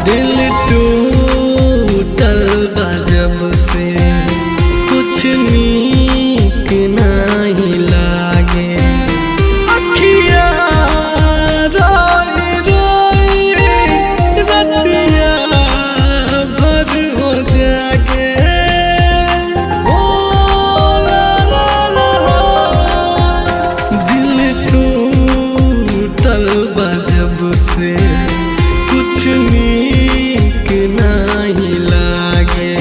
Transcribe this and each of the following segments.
दिल टूटल बा जब से कुछ नीक नहीं लागे। अखियाँ रोई रोई रतिया भर हो जागे। ओ ला ला ला ला, दिल टूटल बा जब से कुछ नीक नहीं लागे।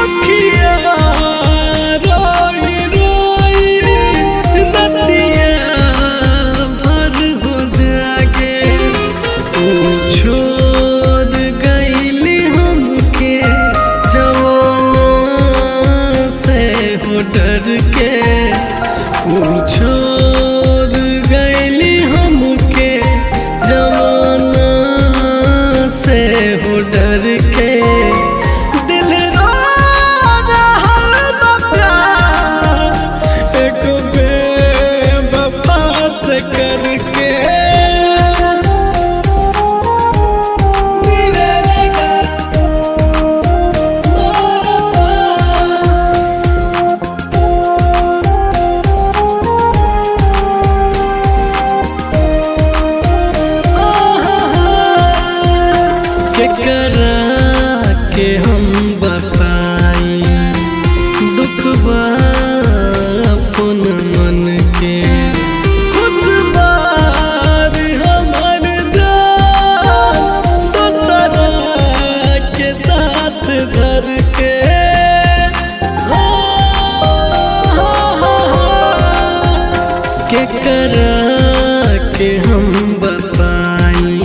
अखियाँ रोई रोई रतिया भर हो जागे। तू छोड़ गईली हमके जवाना से हो डर के। तू छोड़ गईली हमके जवाना से हो डर के। दिल रो रहल बा प्यार एगो बेवफा से करके। केकरा के हम बताई दुख बा अपन मन के। खुद बार हमर जान दोसरा के साथ धर के। केकरा के हम बताई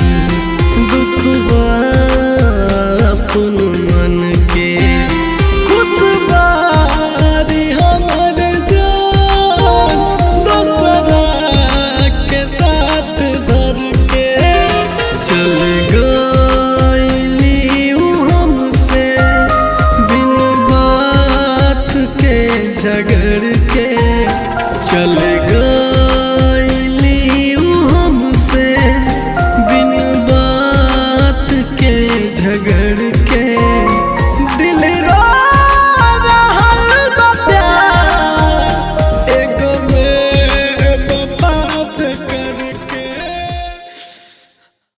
दुख बा अपन मन के। खुद बारी हमर जान दोसरा के साथ धर के। चल गईली ऊ हमसे बिन बात के झगड़ के। चल गईली ऊ हमसे बिन बात के झगड़